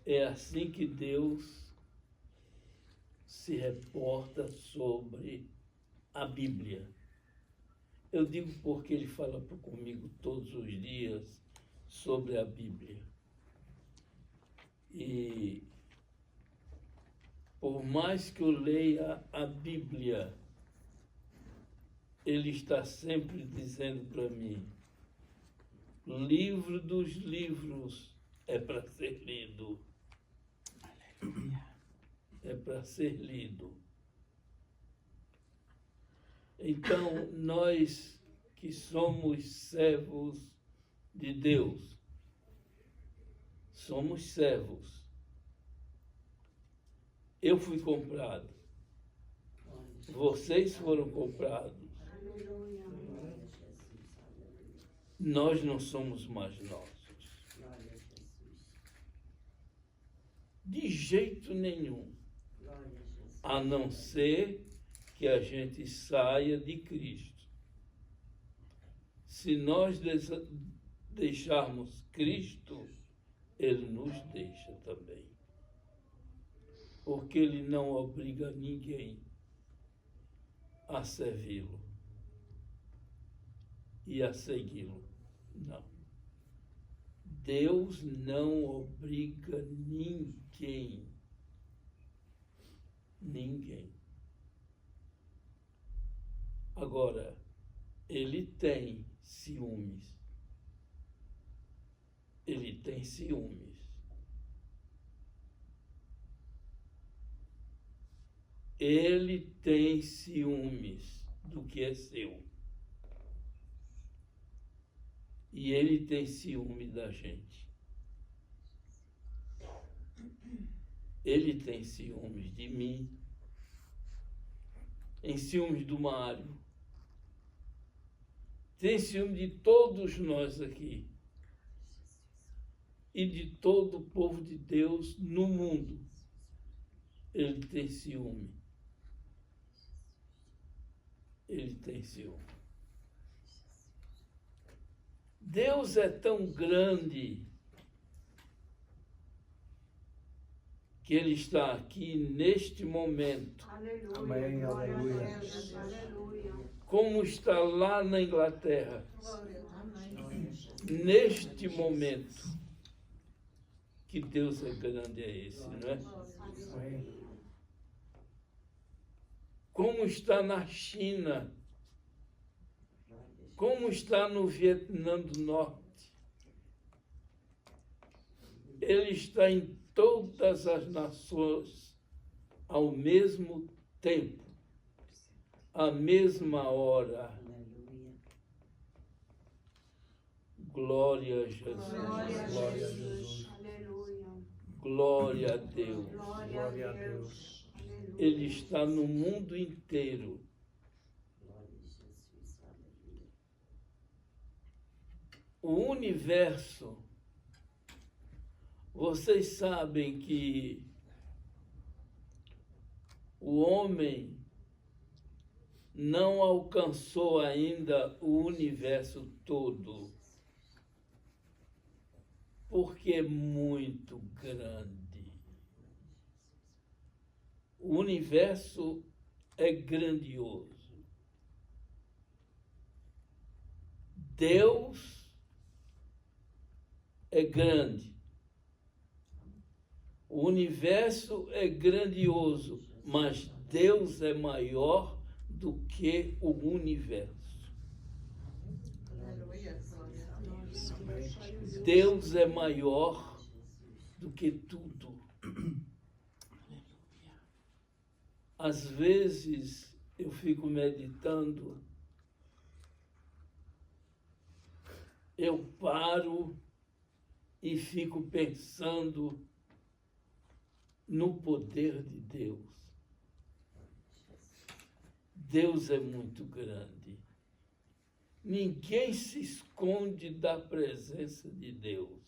É assim que Deus se reporta sobre a Bíblia. Eu digo porque ele fala comigo todos os dias sobre a Bíblia. E por mais que eu leia a Bíblia, ele está sempre dizendo para mim: livro dos livros é para ser lido. É para ser lido. Então, nós que somos servos de Deus, somos servos. Eu fui comprado. Vocês foram comprados. Nós não somos mais nossos. De jeito nenhum. A não ser que a gente saia de Cristo. Se nós deixarmos Cristo, Ele nos deixa também. Porque Ele não obriga ninguém a servi-lo e a segui-lo. Não. Deus não obriga ninguém. Ninguém. Agora, ele tem ciúmes. Ele tem ciúmes. Ele tem ciúmes do que é seu. E ele tem ciúme da gente. Ele tem ciúmes de mim. Tem ciúmes do Mário. Tem ciúme de todos nós aqui. E de todo o povo de Deus no mundo. Ele tem ciúme. Ele tem ciúme. Deus é tão grande que Ele está aqui neste momento. Aleluia. Amém, aleluia. Como está lá na Inglaterra. Neste momento. Que Deus é grande é esse, não é? Amém. Como está na China, como está no Vietnã do Norte. Ele está em todas as nações ao mesmo tempo, à mesma hora. Glória a Jesus. Glória a Jesus. Glória a Deus. Glória a Deus. Ele está no mundo inteiro. O universo, vocês sabem que o homem não alcançou ainda o universo todo, porque é muito grande. O universo é grandioso. Deus é grande. O universo é grandioso, mas Deus é maior do que o universo. Deus é maior do que tudo. Às vezes eu fico meditando, eu paro e fico pensando no poder de Deus. Deus é muito grande. Ninguém se esconde da presença de Deus.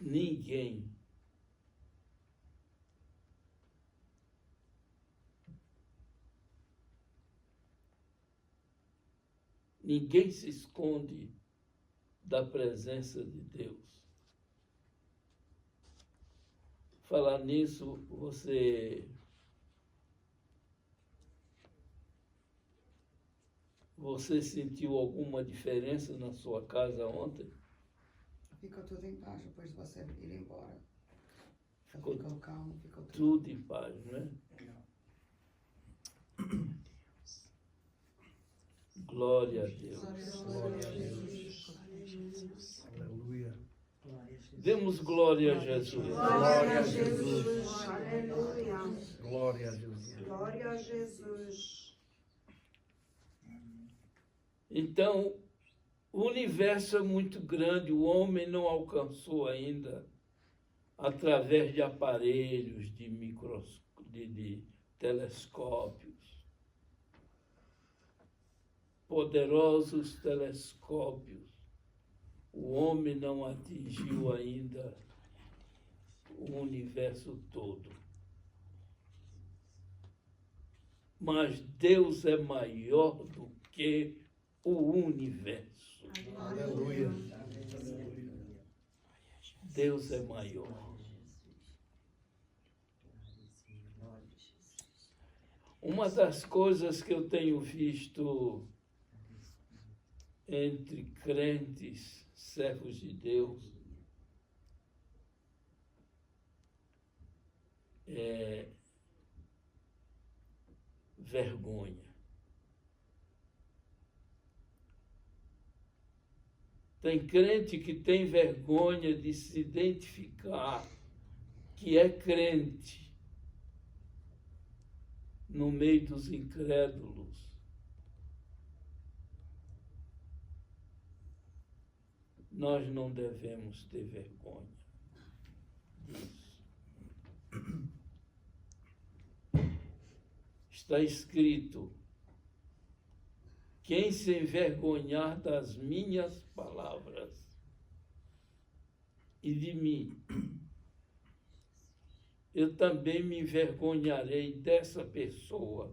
Ninguém. Ninguém se esconde da presença de Deus. falar nisso, você sentiu alguma diferença na sua casa ontem? Ficou tudo em paz depois de você ir embora. Ficou Ficou calmo, ficou tudo em paz, não é? Glória a Deus. Glória a Deus. Aleluia. Demos glória a Jesus. Glória a Jesus. Aleluia. Glória a Jesus. Glória a Jesus. Então, o universo é muito grande, o homem não alcançou ainda, através de aparelhos, de telescópios, poderosos telescópios. O homem não atingiu ainda o universo todo. Mas Deus é maior do que o universo. Aleluia. Deus é maior. Uma das coisas que eu tenho visto entre crentes, servos de Deus, é vergonha. Tem crente que tem vergonha de se identificar que é crente no meio dos incrédulos. Nós não devemos ter vergonha disso. Está escrito: quem se envergonhar das minhas palavras e de mim, eu também me envergonharei dessa pessoa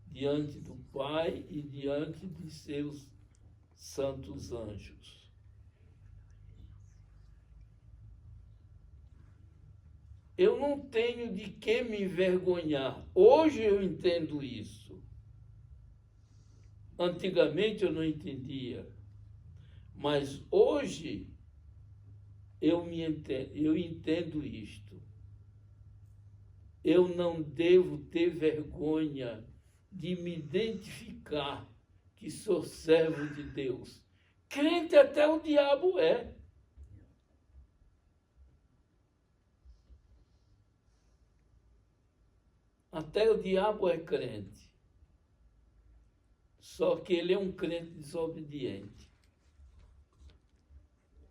diante do Pai e diante de seus santos anjos. Eu não tenho de que me envergonhar. Hoje eu entendo isso. Antigamente eu não entendia. Mas hoje eu entendo isto. Eu não devo ter vergonha de me identificar que sou servo de Deus. Crente até o diabo é. Até o diabo é crente. Só que ele é um crente desobediente.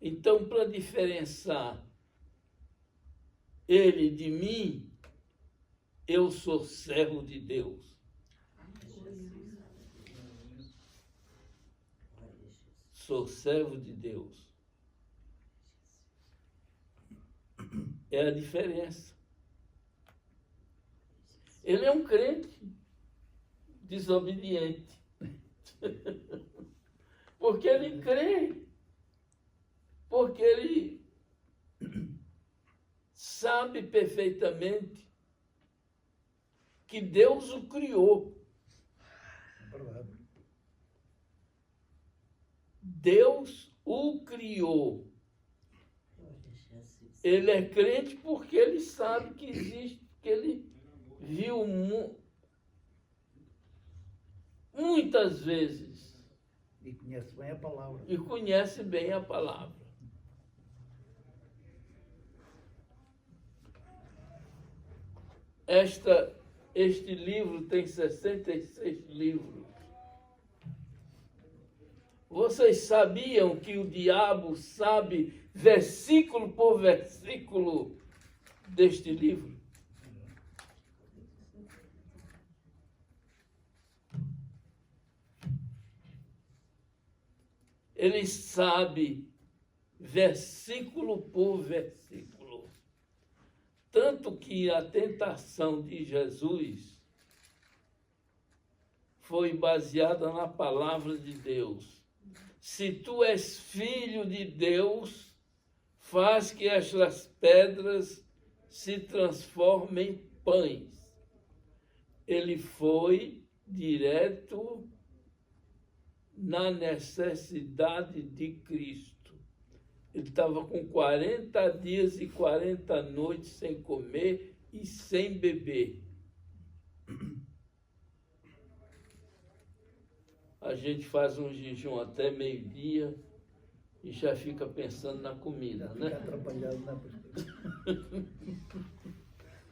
Então, para diferenciar ele de mim, eu sou servo de Deus. Sou servo de Deus. É a diferença. Ele é um crente desobediente. Porque ele crê. Porque ele sabe perfeitamente que Deus o criou. Verdade. Deus o criou. Ele é crente porque ele sabe que existe, que ele viu muitas vezes. E conhece bem a palavra. E conhece bem a palavra. Este livro tem 66 livros. Vocês sabiam que o diabo sabe versículo por versículo deste livro? Ele sabe versículo por versículo. Tanto que a tentação de Jesus foi baseada na palavra de Deus. Se tu és filho de Deus, faz que estas pedras se transforma em pães. Ele foi direto na necessidade de Cristo. Ele estava com 40 dias e 40 noites sem comer e sem beber. A gente faz um jejum até meio-dia e já fica pensando na comida, Fica né? atrapalhado, né, pastor?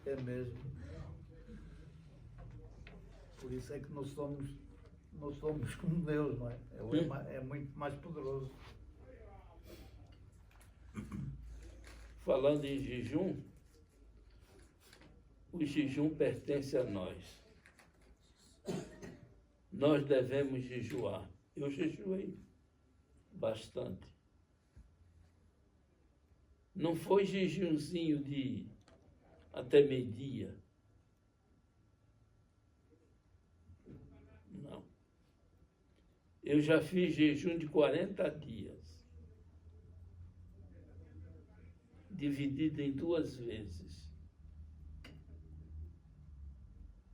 É mesmo. Por isso é que nós somos como Deus, não é? É muito mais poderoso. Falando em jejum, o jejum pertence a nós. Nós devemos jejuar. Eu jejuei bastante. Não foi jejumzinho de até meio-dia. Não. Eu já fiz jejum de 40 dias. Dividido em 2 vezes.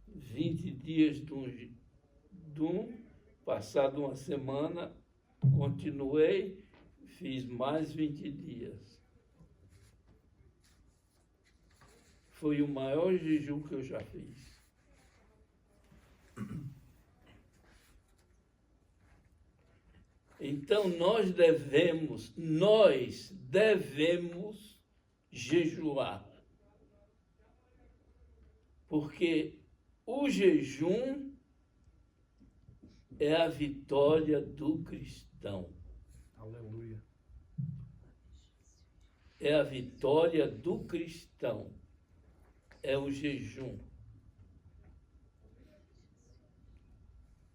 20 dias de um, passado uma semana, continuei, fiz mais 20 dias. Foi o maior jejum que eu já fiz. Então nós devemos jejuar. Porque o jejum é a vitória do cristão. Aleluia. É a vitória do cristão. É o jejum.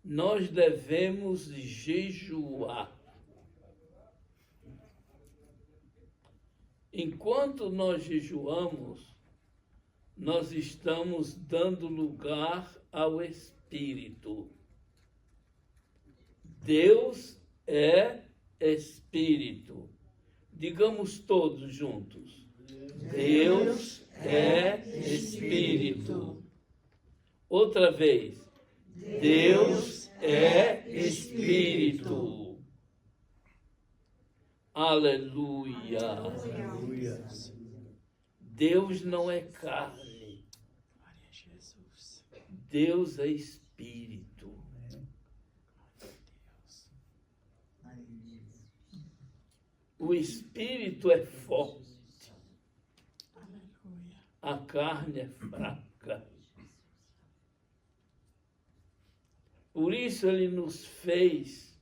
Nós devemos jejuar. Enquanto nós jejuamos, nós estamos dando lugar ao Espírito. Deus é Espírito. Digamos todos juntos. Deus é Espírito. Outra vez. Deus é Espírito. Aleluia. Aleluia. Deus não é carne. Deus é Espírito. O Espírito é forte. A carne é fraca. Por isso ele nos fez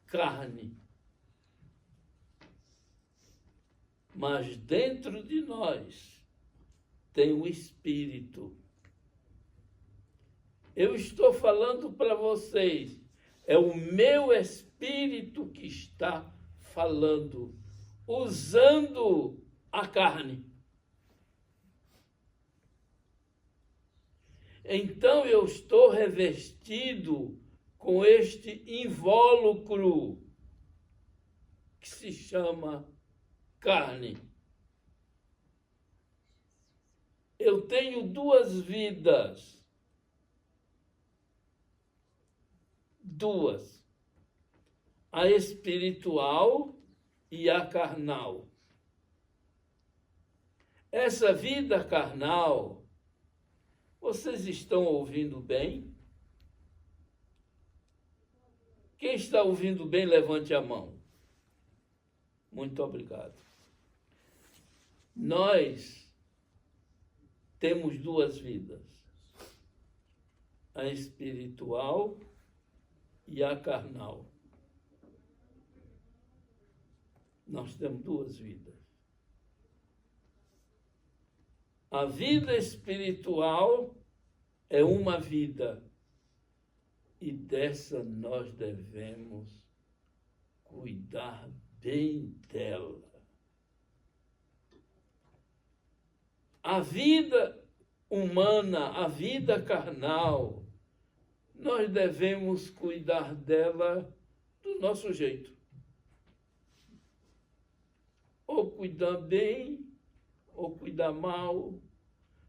carne. Mas dentro de nós tem o Espírito. Eu estou falando para vocês, é o meu Espírito que está falando, usando a carne. Então eu estou revestido com este invólucro que se chama carne. Eu tenho 2 vidas. 2. A espiritual e a carnal. Essa vida carnal, vocês estão ouvindo bem? Quem está ouvindo bem, levante a mão. Muito obrigado. Nós temos 2 vidas. A espiritual e a carnal. Nós temos 2 vidas. A vida espiritual é uma vida, e dessa nós devemos cuidar bem dela. A vida humana, a vida carnal, nós devemos cuidar dela do nosso jeito. Ou cuidar bem, ou cuidar mal,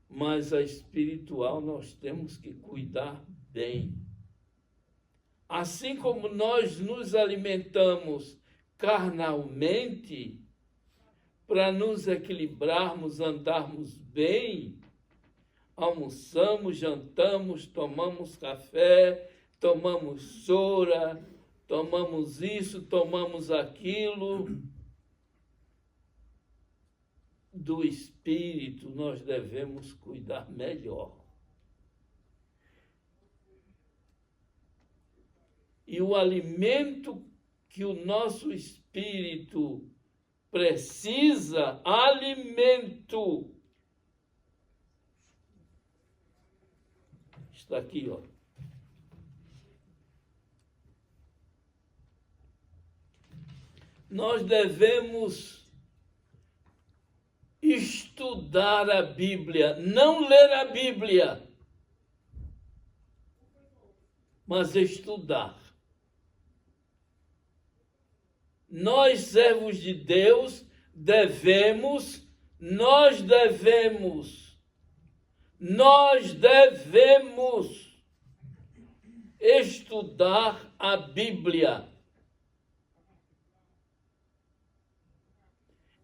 mas a espiritual nós temos que cuidar bem. Assim como nós nos alimentamos carnalmente, para nos equilibrarmos, andarmos bem, almoçamos, jantamos, tomamos café, tomamos sora, tomamos isso, tomamos aquilo. Do espírito nós devemos cuidar melhor. E o alimento que o nosso espírito precisa, alimento, está aqui, ó. Nós devemos estudar a Bíblia, não ler a Bíblia, mas estudar. Nós, servos de Deus, nós devemos estudar a Bíblia.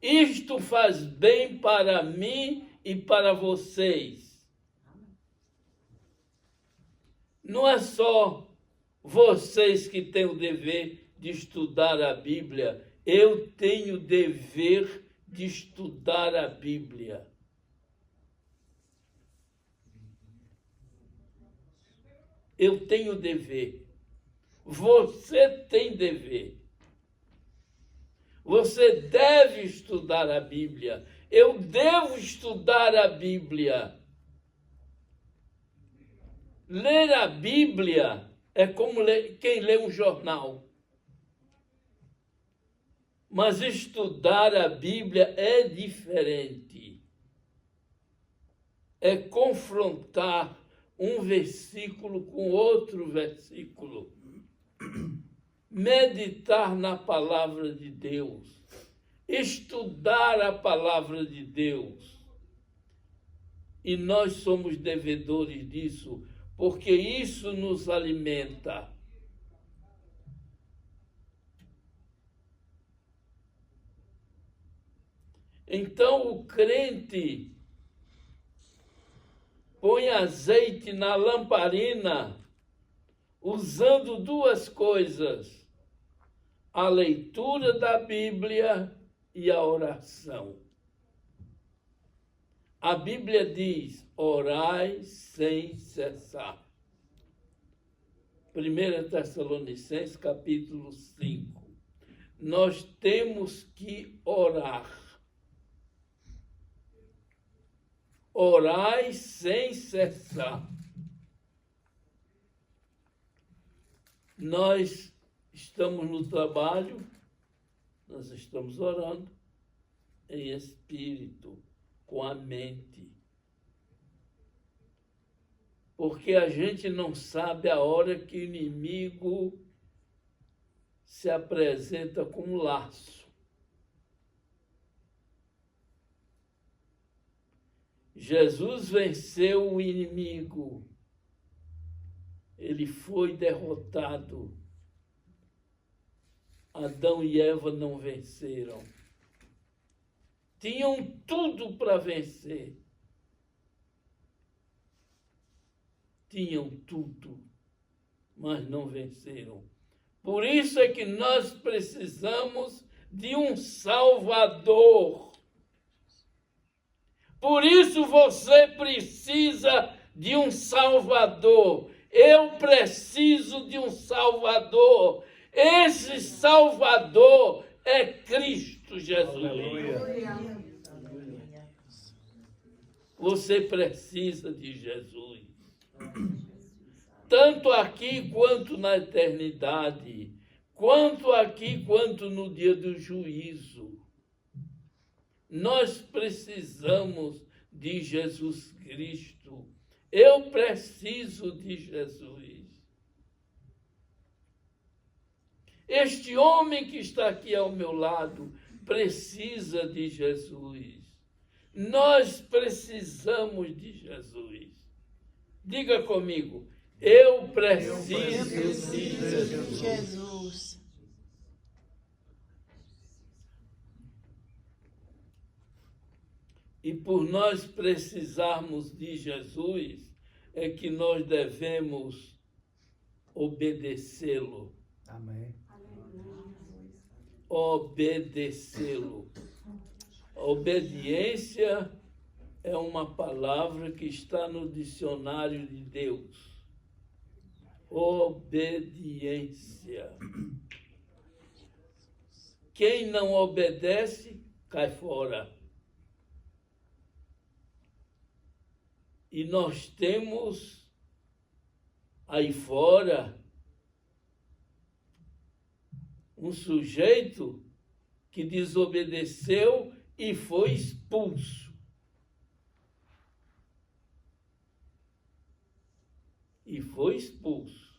Isto faz bem para mim e para vocês. Não é só vocês que têm o dever de estudar a Bíblia. Eu tenho o dever de estudar a Bíblia. Eu tenho dever. Você tem dever. Você deve estudar a Bíblia. Eu devo estudar a Bíblia. Ler a Bíblia é como quem lê um jornal. Mas estudar a Bíblia é diferente. É confrontar um versículo com outro versículo. Meditar na palavra de Deus. Estudar a palavra de Deus. E nós somos devedores disso, porque isso nos alimenta. Então o crente põe azeite na lamparina, usando duas coisas: a leitura da Bíblia e a oração. A Bíblia diz: orai sem cessar. 1 Tessalonicenses, capítulo 5. Nós temos que orar. Orai sem cessar. Nós estamos no trabalho, nós estamos orando em espírito, com a mente. Porque a gente não sabe a hora que o inimigo se apresenta com um laço. Jesus venceu o inimigo. Ele foi derrotado. Adão e Eva não venceram. Tinham tudo para vencer. Tinham tudo, mas não venceram. Por isso é que nós precisamos de um Salvador. Por isso você precisa de um Salvador. Eu preciso de um Salvador. Esse Salvador é Cristo Jesus. Aleluia. Você precisa de Jesus. Tanto aqui quanto na eternidade. Quanto aqui quanto no dia do juízo. Nós precisamos de Jesus Cristo. Eu preciso de Jesus. Este homem que está aqui ao meu lado precisa de Jesus. Nós precisamos de Jesus. Diga comigo, eu preciso de Jesus. Jesus. E por nós precisarmos de Jesus, é que nós devemos obedecê-lo. Amém. Obedecê-lo. A obediência é uma palavra que está no dicionário de Deus. Obediência. Quem não obedece, cai fora. E nós temos aí fora um sujeito que desobedeceu e foi expulso. E foi expulso.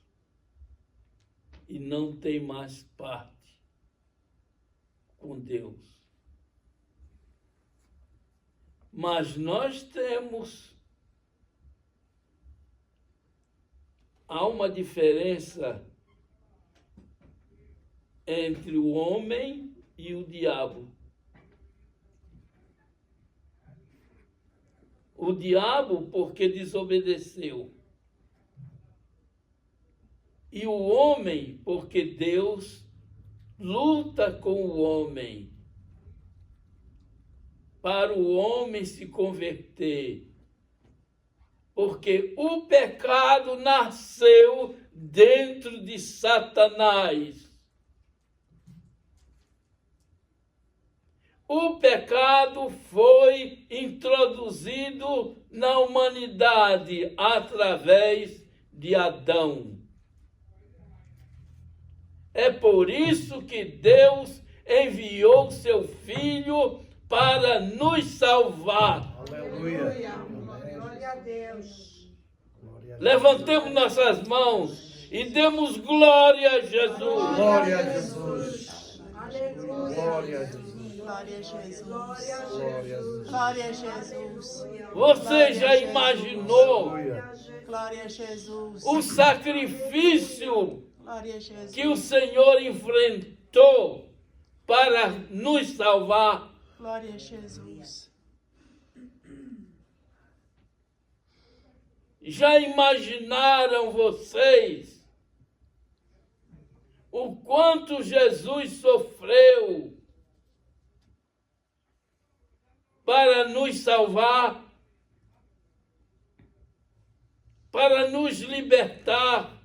E não tem mais parte com Deus. Mas nós temos. Há uma diferença entre o homem e o diabo. O diabo, porque desobedeceu. E o homem, porque Deus luta com o homem. Para o homem se converter. Porque o pecado nasceu dentro de Satanás. O pecado foi introduzido na humanidade através de Adão. É por isso que Deus enviou seu Filho para nos salvar. Aleluia. Glória a Deus. Levantemos nossas mãos e demos glória a Jesus. Glória a Jesus. Aleluia. Glória a Jesus. Glória a Jesus. Glória a Glória a Jesus. Glória a Jesus. Você já imaginou Aleluia. Glória a Jesus. o sacrifício Glória a Jesus. que o Senhor enfrentou para nos salvar? Glória a Jesus. Já imaginaram vocês o quanto Jesus sofreu para nos salvar, para nos libertar?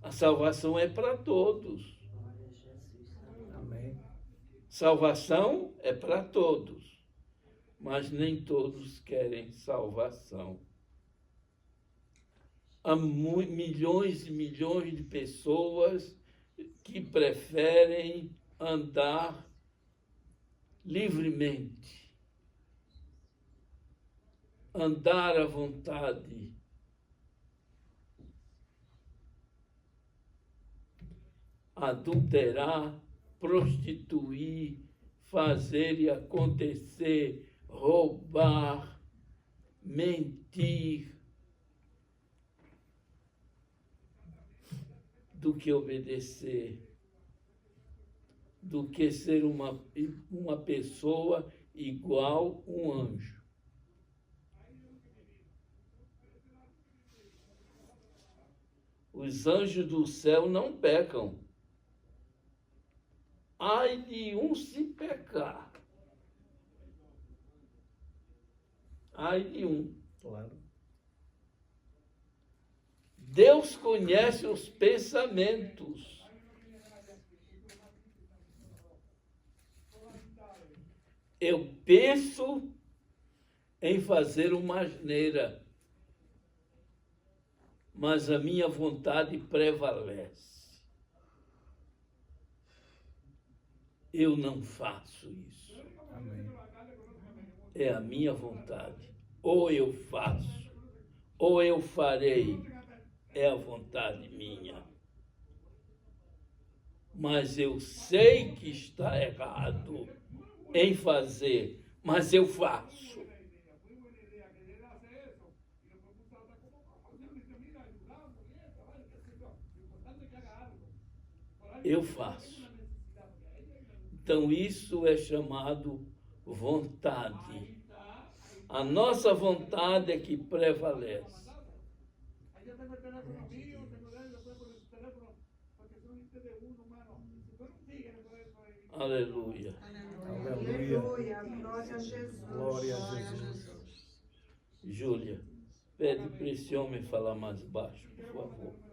A salvação é para todos. Amém. Salvação é para todos. Mas nem todos querem salvação. Há milhões e milhões de pessoas que preferem andar livremente, andar à vontade, adulterar, prostituir, fazer e acontecer, roubar, mentir, do que obedecer, do que ser uma pessoa igual um anjo. Os anjos do céu não pecam. Ai de um se pecar. Ai de um. Claro. Deus conhece os pensamentos. Eu penso em fazer uma asneira, mas a minha vontade prevalece. Eu não faço isso. Amém. É a minha vontade. Ou eu faço, ou eu farei. É a vontade minha. Mas eu sei que está errado. em fazer, mas eu faço. Eu faço. Então isso é chamado vontade. A nossa vontade é que prevalece. Aleluia. Aleluia. Aleluia. Glória a Jesus. Glória a Jesus. Júlia, pede para esse homem falar mais baixo, por favor.